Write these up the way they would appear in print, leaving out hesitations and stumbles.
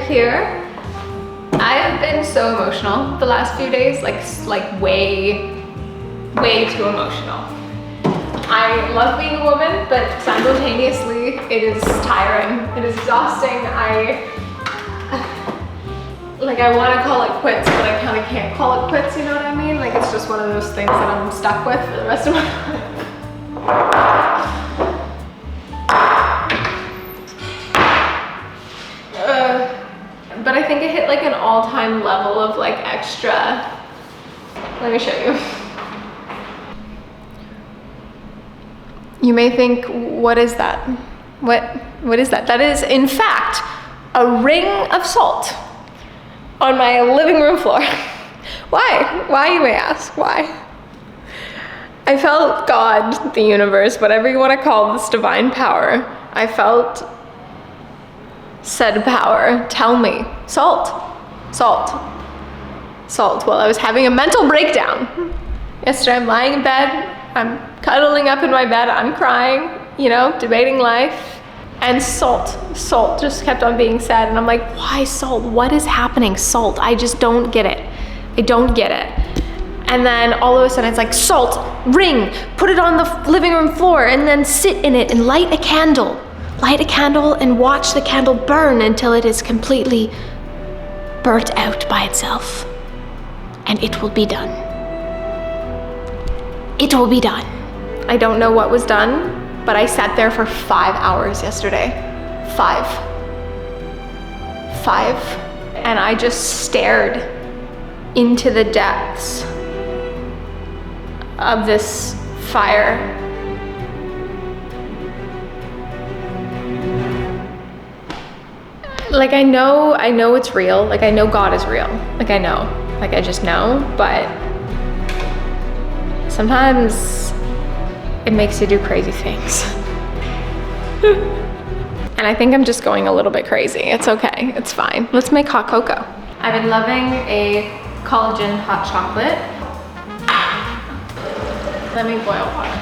here. I have been so emotional the last few days, like way too emotional. I love being a woman, but simultaneously it is tiring. It is exhausting. I want to call it quits, but I kind of can't call it quits, you know what I mean? Like, it's just one of those things that I'm stuck with for the rest of my life. But I think it hit like an all-time level of like extra. Let me show you. You may think, what is that? What is that? That is, in fact, a ring of salt on my living room floor. Why? Why, you may ask? Why? I felt God, the universe, whatever you want to call this divine power, I felt said power tell me, salt, salt, salt. Well, I was having a mental breakdown. Yesterday I'm lying in bed, I'm cuddling up in my bed, I'm crying, you know, debating life. And salt just kept on being said. And I'm like, why salt? What is happening? Salt, I just don't get it. I don't get it. And then all of a sudden it's like, salt, ring, put it on the living room floor and then sit in it and light a candle. Light a candle and watch the candle burn until it is completely burnt out by itself. And it will be done. It will be done. I don't know what was done, but I sat there for 5 hours yesterday. 5. And I just stared into the depths of this fire. Like, I know it's real. Like, I know God is real. Like, I know. Like, I just know. But sometimes it makes you do crazy things. And I think I'm just going a little bit crazy. It's okay. It's fine. Let's make hot cocoa. I've been loving a collagen hot chocolate. Let me boil water.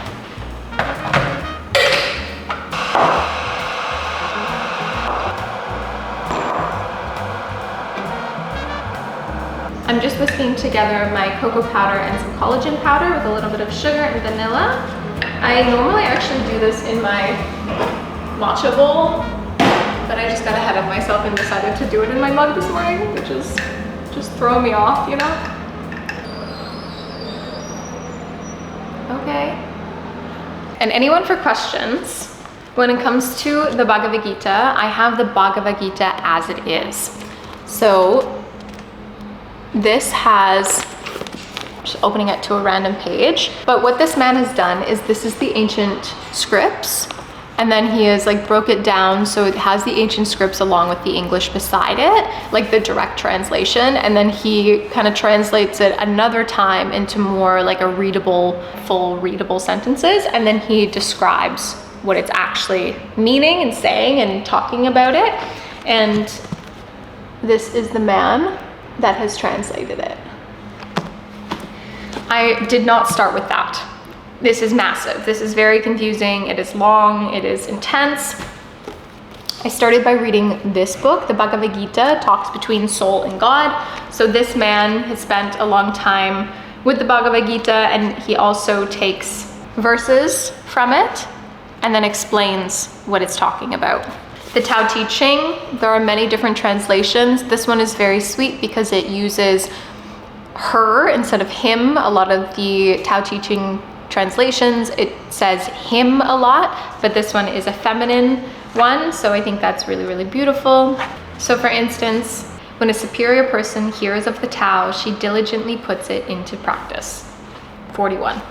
I'm just whisking together my cocoa powder and some collagen powder with a little bit of sugar and vanilla. I normally actually do this in my matcha bowl, but I just got ahead of myself and decided to do it in my mug this morning, which is just throwing me off, you know? Okay. And anyone for questions, when it comes to the Bhagavad Gita, I have the Bhagavad Gita as it is. So this has, just opening it to a random page, but what this man has done is this is the ancient scripts, and then he has like broke it down so it has the ancient scripts along with the English beside it, like the direct translation, and then he kind of translates it another time into more like a readable, full readable sentences, and then he describes what it's actually meaning and saying and talking about it. And this is the man that has translated it. I did not start with that. This is massive. This is very confusing. It is long. It is intense. I started by reading this book. The Bhagavad Gita talks between soul and God. So this man has spent a long time with the Bhagavad Gita, and he also takes verses from it and then explains what it's talking about. The Tao Te Ching, there are many different translations. This one is very sweet because it uses her instead of him. A lot of the Tao Te Ching translations, it says him a lot, but this one is a feminine one, so I think that's really, really beautiful. So for instance, when a superior person hears of the Tao, she diligently puts it into practice. 41.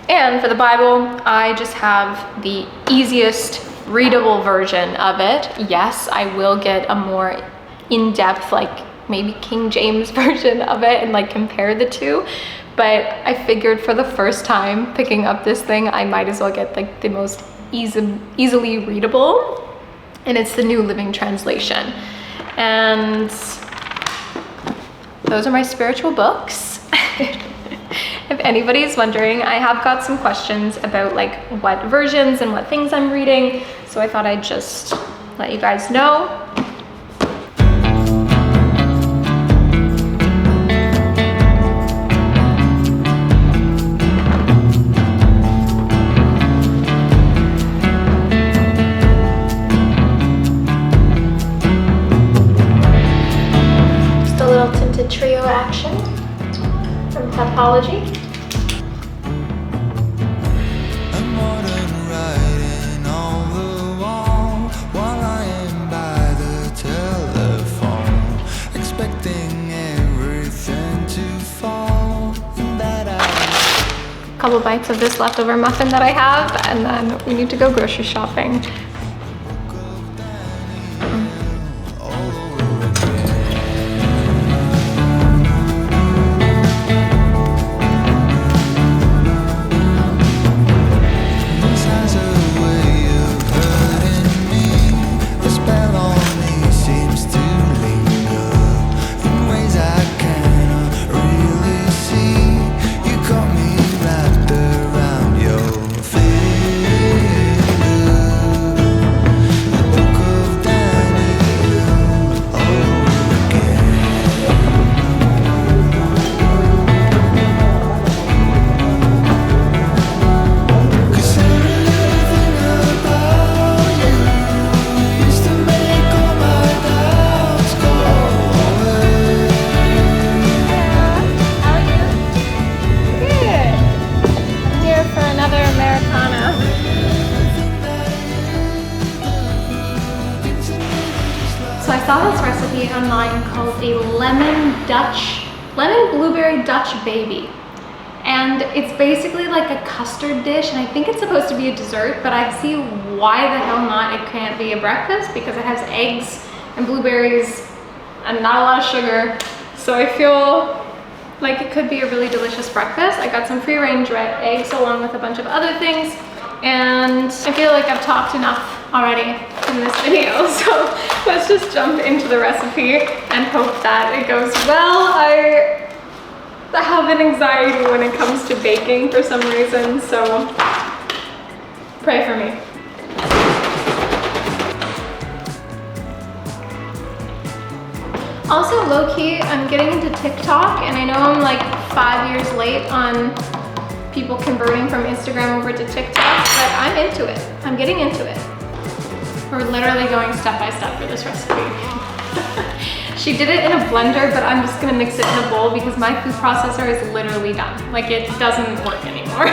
And for the Bible, I just have the easiest readable version of it. Yes, I will get a more in-depth, like maybe King James version of it and like compare the two, but I figured for the first time picking up this thing, I might as well get like the most easily readable, and it's the New Living Translation. And those are my spiritual books. If anybody's wondering, I have got some questions about like what versions and what things I'm reading, so I thought I'd just let you guys know. collection from Typology. Couple bites of this leftover muffin that I have, and then we need to go grocery shopping. So I saw this recipe online called a lemon blueberry Dutch baby. And it's basically like a custard dish, and I think it's supposed to be a dessert, but I see why the hell not it can't be a breakfast, because it has eggs and blueberries and not a lot of sugar. So I feel like it could be a really delicious breakfast. I got some free-range red eggs along with a bunch of other things, and I feel like I've talked enough already in this video, so let's just jump into the recipe and hope that it goes well. I have an anxiety when it comes to baking for some reason, so pray for me. Also, low-key, I'm getting into TikTok, and I know I'm like 5 years late on people converting from Instagram over to TikTok, but I'm into it. I'm getting into it. We're literally going step by step for this recipe. She did it in a blender, but I'm just gonna mix it in a bowl because my food processor is literally done. Like, it doesn't work anymore.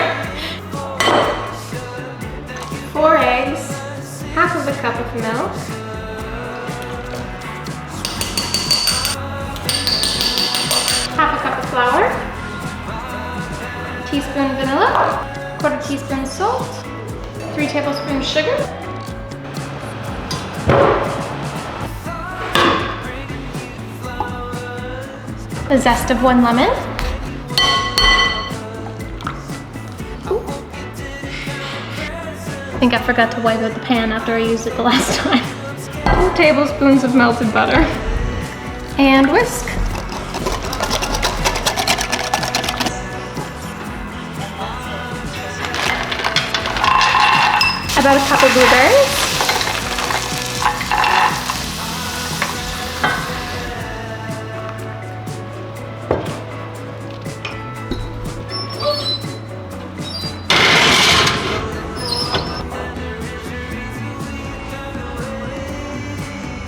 4 eggs, half of a cup of milk, half a cup of flour, teaspoon vanilla, 1/4 teaspoon salt, 3 tablespoons sugar, the zest of 1 lemon, I think I forgot to wipe out the pan after I used it the last time, 2 tablespoons of melted butter, and whisk. About a cup of blueberries,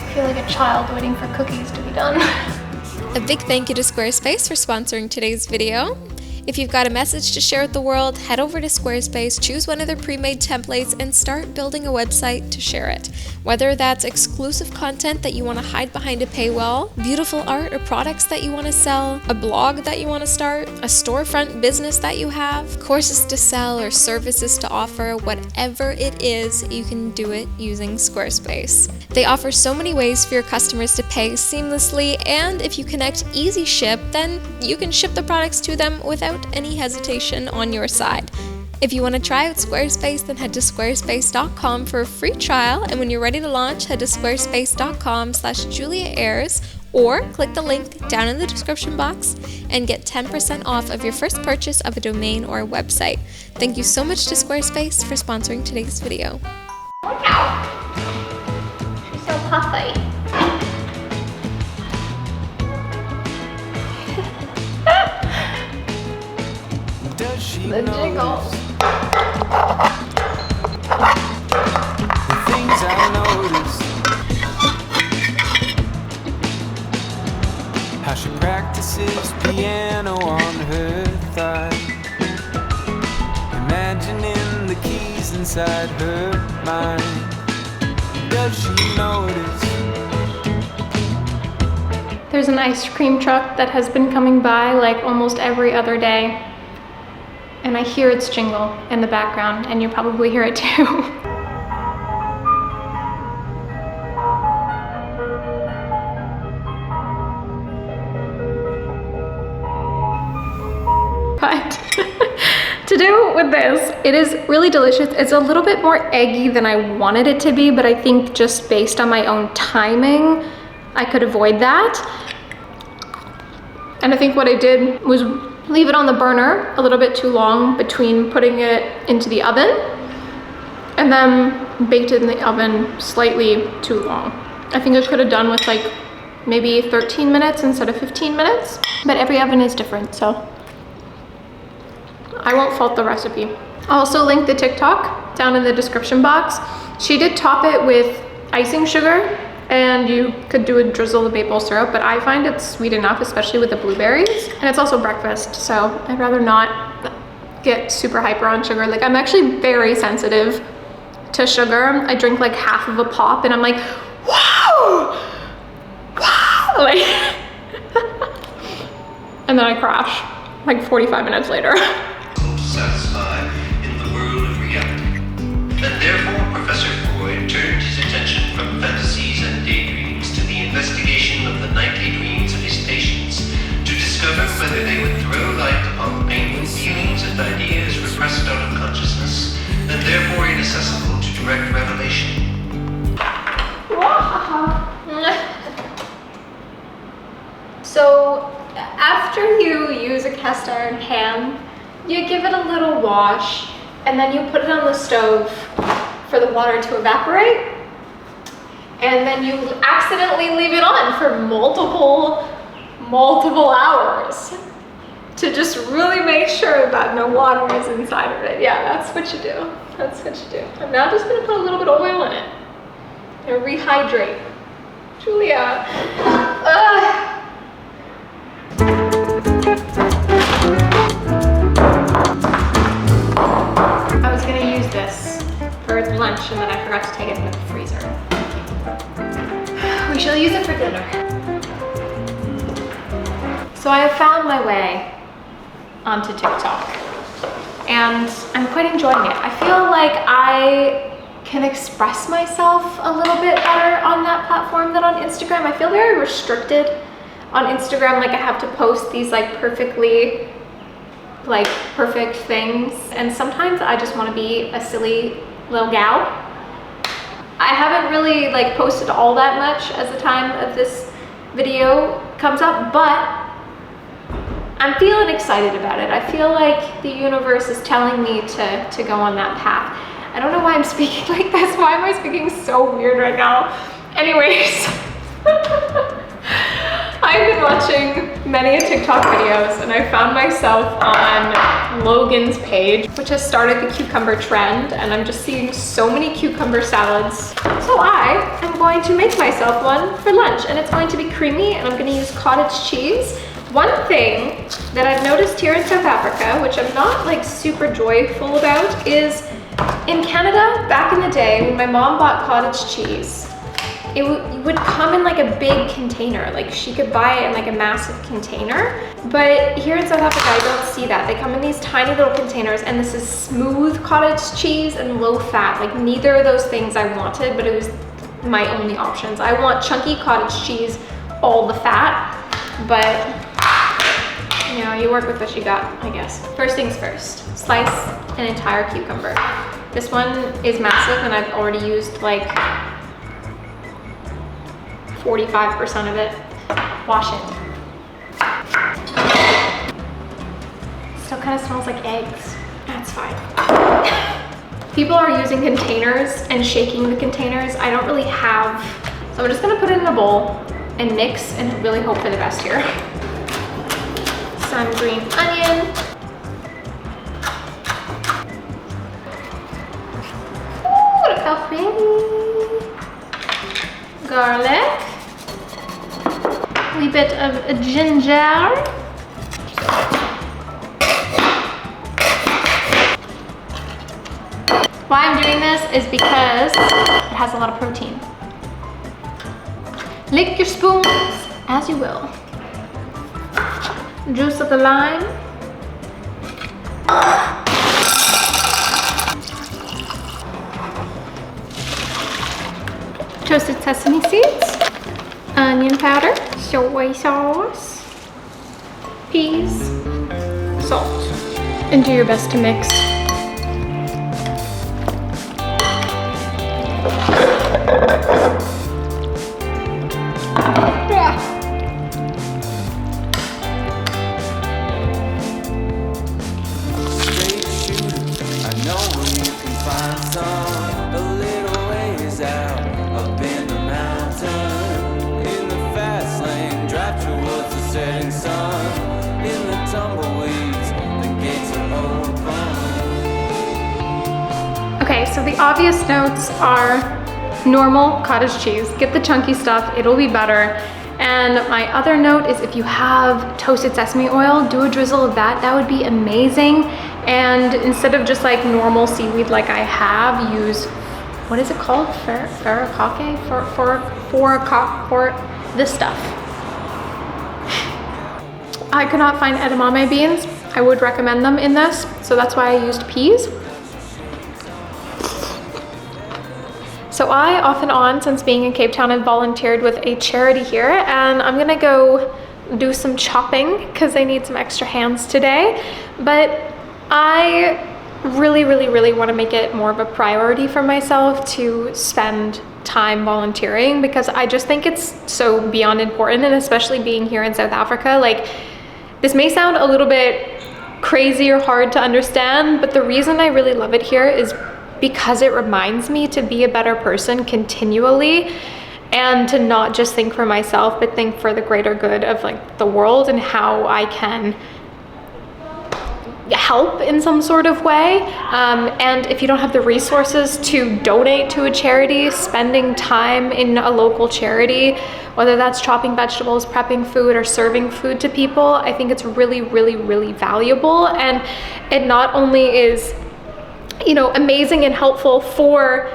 I feel like a child waiting for cookies to be done. A big thank you to Squarespace for sponsoring today's video. If you've got a message to share with the world, head over to Squarespace, choose one of their pre-made templates, and start building a website to share it. Whether that's exclusive content that you want to hide behind a paywall, beautiful art or products that you want to sell, a blog that you want to start, a storefront business that you have, courses to sell or services to offer, whatever it is, you can do it using Squarespace. They offer so many ways for your customers to pay seamlessly, and if you connect Easy Ship, then you can ship the products to them without any hesitation on your side. If you want to try out Squarespace, then head to squarespace.com for a free trial, and when you're ready to launch, head to squarespace.com/JuliaAyres or click the link down in the description box and get 10% off of your first purchase of a domain or a website. Thank you so much to Squarespace for sponsoring today's video. She's so puffy. The jiggles. The things I noticed, how she practiced places piano on her thigh, imagining the keys inside her mind. Does she notice? There's an ice cream truck that has been coming by like almost every other day, and I hear its jingle in the background, and you probably hear it too. But to do with this, it is really delicious. It's a little bit more eggy than I wanted it to be, but I think just based on my own timing, I could avoid that. And I think what I did was leave it on the burner a little bit too long between putting it into the oven, and then baked it in the oven slightly too long. I think I could have done with like maybe 13 minutes instead of 15 minutes, but every oven is different, so I won't fault the recipe. I'll also link the TikTok down in the description box. She did top it with icing sugar, and you could do a drizzle of maple syrup, but I find it sweet enough, especially with the blueberries. And it's also breakfast, so I'd rather not get super hyper on sugar. Like, I'm actually very sensitive to sugar. I drink like half of a pop and I'm like, wow, wow, like, and then I crash like 45 minutes later. Satisfied in the world of reality. And therefore, Professor Freud turned his attention from fantasies and daydreams to the investigation of the nightly dreams of his patients to discover whether they would throw light upon the painful feelings and ideas repressed out of consciousness and therefore inaccessible to direct revelation. So after you use a cast iron pan, you give it a little wash, and then you put it on the stove for the water to evaporate, and then you accidentally leave it on for multiple hours to just really make sure that no water is inside of it. Yeah, that's what you do. That's what you do. I'm now just gonna put a little bit of oil in it and rehydrate. Julia. I was gonna use this for lunch and then I forgot to take it into the freezer. We shall use it for dinner. So I have found my way onto TikTok and I'm quite enjoying it. I feel like I can express myself a little bit better on that platform than on Instagram. I feel very restricted on Instagram, like I have to post these like perfect things, and sometimes I just want to be a silly little gal. I haven't really like posted all that much as the time of this video comes up, but I'm feeling excited about it. I feel like the universe is telling me to go on that path. I don't know why I'm speaking like this. Why am I speaking so weird right now? Anyways, I've been watching many TikTok videos and I found myself on Logan's page, which has started the cucumber trend, and I'm just seeing so many cucumber salads. So I am going to make myself one for lunch, and it's going to be creamy, and I'm going to use cottage cheese. One thing that I've noticed here in South Africa, which I'm not like super joyful about, is in Canada, back in the day, when my mom bought cottage cheese, it would come in like a big container. Like she could buy it in like a massive container. But here in South Africa, I don't see that. They come in these tiny little containers, and this is smooth cottage cheese and low fat. Like neither of those things I wanted, but it was my only options. I want chunky cottage cheese, all the fat, but you know, you work with what you got, I guess. First things first, slice an entire cucumber. This one is massive and I've already used like 45% of it. Wash it. Still kind of smells like eggs. That's fine. People are using containers and shaking the containers. I don't really have, so I'm just gonna put it in a bowl and mix and really hope for the best here. Some green onion. Ooh, look how pretty. Garlic. We bit of ginger. Why I'm doing this is because it has a lot of protein. Lick your spoons as you will. Juice of the lime. Toasted sesame seeds. Onion powder. Soy sauce. Peas. Salt. And do your best to mix. Okay, so the obvious notes are normal cottage cheese. Get the chunky stuff, it'll be better. And my other note is if you have toasted sesame oil, do a drizzle of that. That would be amazing. And instead of just like normal seaweed like I have, use, what is it called? Furikake? For this stuff. I could not find edamame beans. I would recommend them in this, so that's why I used peas. So I, off and on, since being in Cape Town, have volunteered with a charity here, and I'm gonna go do some chopping because I need some extra hands today. But I really want to make it more of a priority for myself to spend time volunteering, because I just think it's so beyond important, and especially being here in South Africa, like, this may sound a little bit crazy or hard to understand, but the reason I really love it here is because it reminds me to be a better person continually, and to not just think for myself, but think for the greater good of like the world and how I can help in some sort of way. And if you don't have the resources to donate to a charity, spending time in a local charity, whether that's chopping vegetables, prepping food, or serving food to people, I think it's really valuable. And it not only is, you know, amazing and helpful for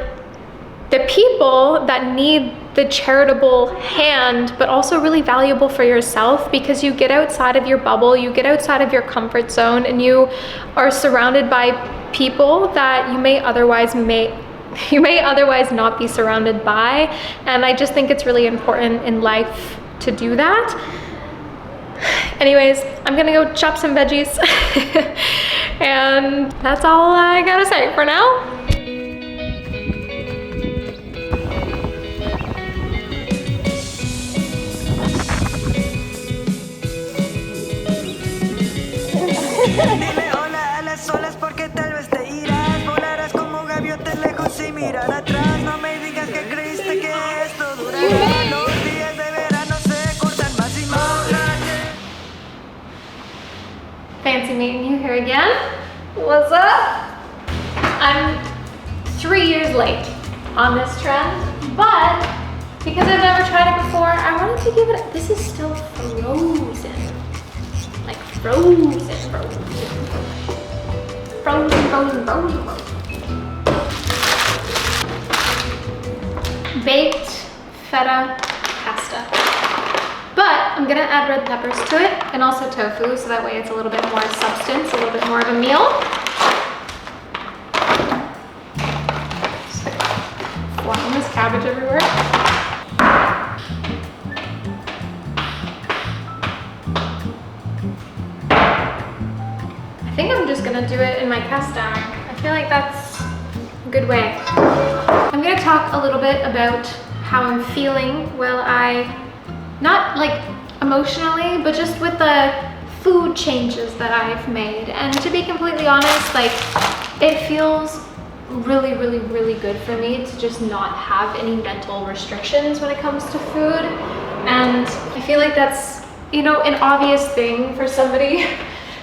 the people that need the charitable hand, but also really valuable for yourself, because you get outside of your bubble, you get outside of your comfort zone, and you are surrounded by people that you may otherwise not be surrounded by. And I just think it's really important in life to do that. Anyways, I'm gonna go chop some veggies and that's all I gotta say for now. Dile hola a las olas porque tal vez te irás. Volarás como gaviotas lejos sin mirar atrás. No me digas que creíste que esto durará. Los días de verano se cortan más y más. Fancy meeting you here again. What's up? I'm 3 years late on this trend, but because I've never tried it before, I wanted to give it, this is still frozen. Like frozen. Baked feta pasta. But I'm gonna add red peppers to it, and also tofu, so that way it's a little bit more substance, a little bit more of a meal. Just like flying this cabbage everywhere. I think I'm just gonna do it in my cast iron. I feel like that's a good way. I'm gonna talk a little bit about how I'm feeling while not like emotionally, but just with the food changes that I've made. And to be completely honest, like, it feels really good for me to just not have any mental restrictions when it comes to food. And I feel like that's, you know, an obvious thing for somebody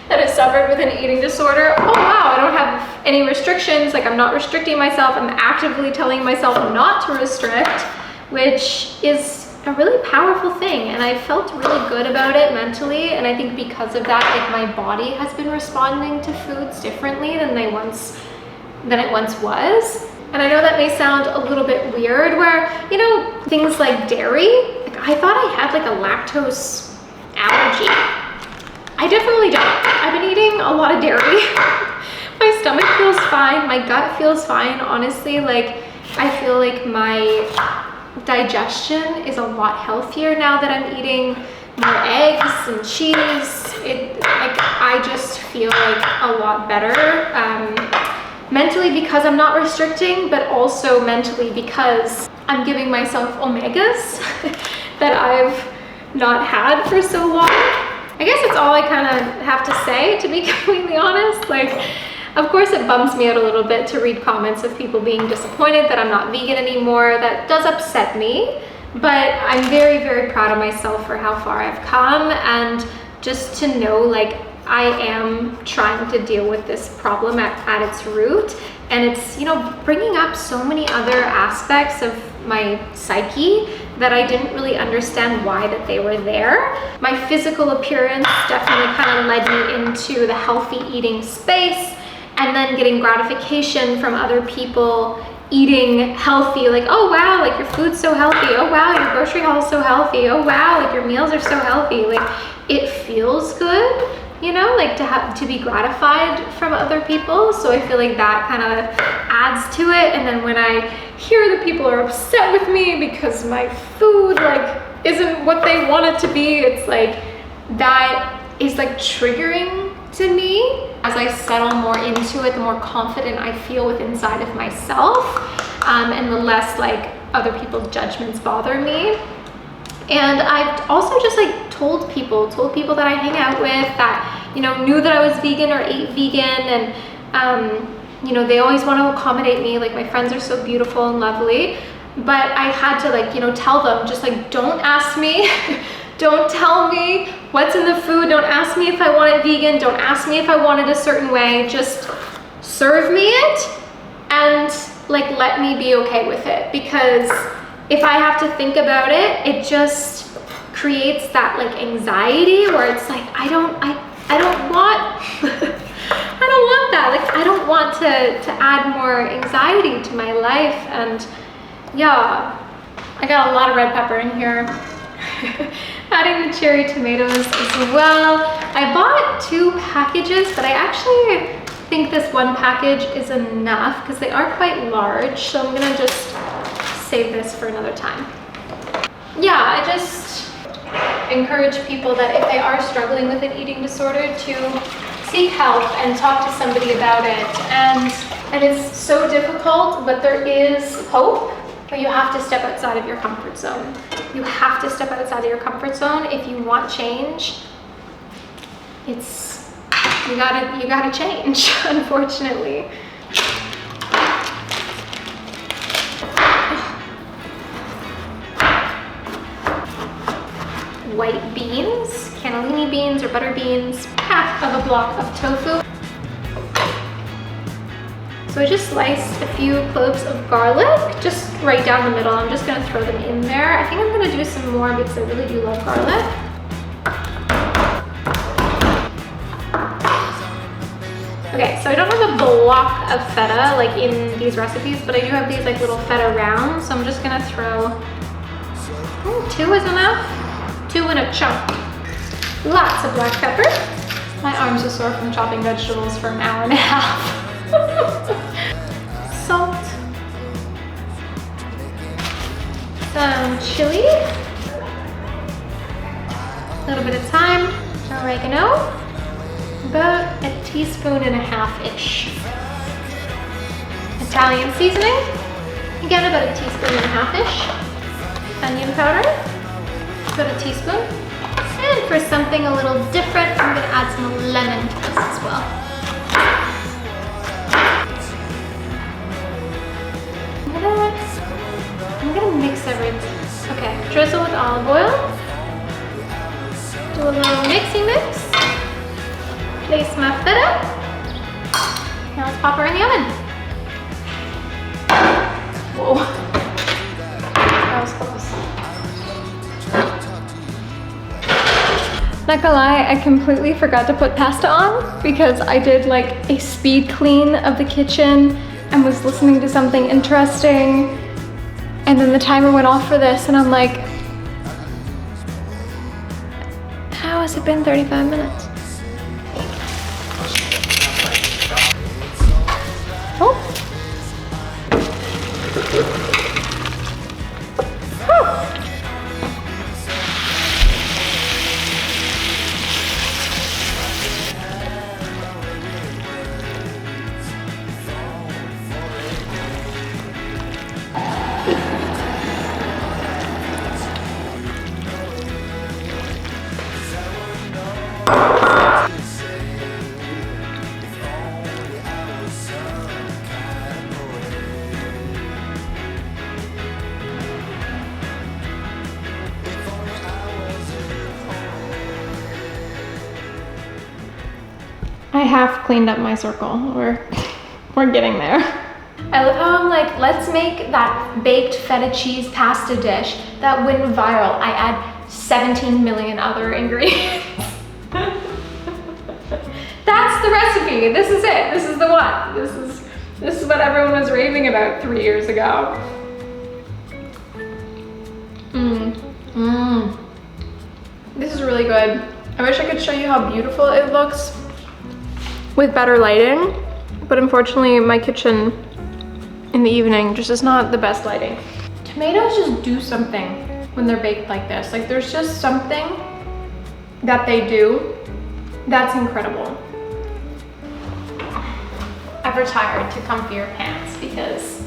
that has suffered with an eating disorder. Oh wow, I don't have any restrictions, like I'm not restricting myself, I'm actively telling myself not to restrict, which is a really powerful thing, and I felt really good about it mentally. And I think because of that, like my body has been responding to foods differently than it once was. And I know that may sound a little bit weird, where, you know, things like dairy, like I thought I had like a lactose allergy. I definitely don't. I've been eating a lot of dairy. My stomach feels fine, my gut feels fine, honestly. Like I feel like my digestion is a lot healthier now that I'm eating more eggs and cheese. I just feel like a lot better. Mentally, because I'm not restricting, but also mentally because I'm giving myself omegas that I've not had for so long. I guess that's all I kind of have to say, to be completely honest. Like, of course it bums me out a little bit to read comments of people being disappointed that I'm not vegan anymore. That does upset me, but I'm very, very proud of myself for how far I've come, and just to know, like, I am trying to deal with this problem at its root. And it's, you know, bringing up so many other aspects of my psyche that I didn't really understand why that they were there. My physical appearance definitely kind of led me into the healthy eating space, and then getting gratification from other people eating healthy, like, oh wow, like your food's so healthy, oh wow, your grocery haul is so healthy, oh wow, like your meals are so healthy. Like, it feels good, you know, like to be gratified from other people. So I feel like that kind of adds to it. And then when I hear that people are upset with me because my food like isn't what they want it to be, it's like that is like triggering to me. As I settle more into it, the more confident I feel with inside of myself, and the less like other people's judgments bother me. And I've also just like told people that I hang out with that, you know, knew that I was vegan or ate vegan, and you know, they always want to accommodate me. Like, my friends are so beautiful and lovely, but I had to, like, you know, tell them, just like, don't ask me, don't tell me what's in the food, don't ask me if I want it vegan, don't ask me if I want it a certain way, just serve me it and like let me be okay with it. Because if I have to think about it, it just creates that like anxiety where it's like, I don't want I don't want that. Like, I don't want to add more anxiety to my life. And yeah, I got a lot of red pepper in here. Adding the cherry tomatoes as well. I bought 2 packages, but I actually think this one package is enough because they are quite large. So I'm gonna just save this for another time. Yeah, I just encourage people that if they are struggling with an eating disorder to seek help and talk to somebody about it. And it's so difficult, but there is hope. But you have to step outside of your comfort zone. You have to step outside of your comfort zone if you want change. You gotta change, unfortunately. White beans, cannellini beans or butter beans, half of a block of tofu. So I just sliced a few cloves of garlic, just right down the middle. I'm just gonna throw them in there. I think I'm gonna do some more because I really do love garlic. Okay, so I don't have a block of feta like in these recipes, but I do have these like little feta rounds. So I'm just gonna throw, 2 is enough. 2 in a chunk. Lots of black pepper. My arms are sore from chopping vegetables for an hour and a half. Salt. Some chili. A little bit of thyme. Oregano. About 1.5 teaspoons-ish. Italian seasoning. Again, about 1.5 teaspoons-ish. Onion powder. About 1 teaspoon. And for something a little different, I'm gonna add some lemon to this as well. I'm gonna mix everything. Okay, drizzle with olive oil. Do a little mixy mix. Place my feta. Now let's pop her in the oven. Whoa. That was close. Not gonna lie, I completely forgot to put pasta on because I did like a speed clean of the kitchen and was listening to something interesting. And then the timer went off for this and I'm like, how has it been 35 minutes? Oh. I half cleaned up my circle. We're getting there. I love how I'm like, let's make that baked feta cheese pasta dish that went viral. I add 17 million other ingredients. That's the recipe. This is it. This is the one. This is what everyone was raving about 3 years ago. This is really good. I wish I could show you how beautiful it looks with better lighting, but unfortunately my kitchen in the evening just is not the best lighting. Tomatoes just do something when they're baked like this. Like there's just something that they do that's incredible. I've retired to comfier pants because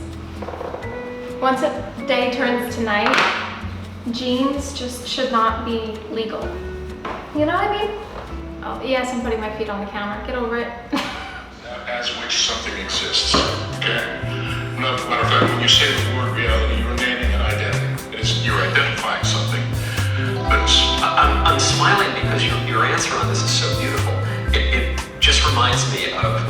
once a day turns to night, jeans just should not be legal. You know what I mean? Oh, yes, I'm putting my feet on the counter. Get over it. As which something exists, okay? Matter of fact, when you say the word reality, you're naming an identity. You're identifying something. But I'm smiling because your answer on this is so beautiful. It just reminds me of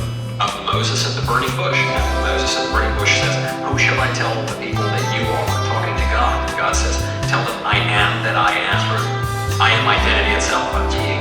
Moses at the burning bush. Moses at the burning bush says, "Who shall I tell the people that you are?" Talking to God. And God says, "Tell them I am that I am." I am identity itself. I'm being.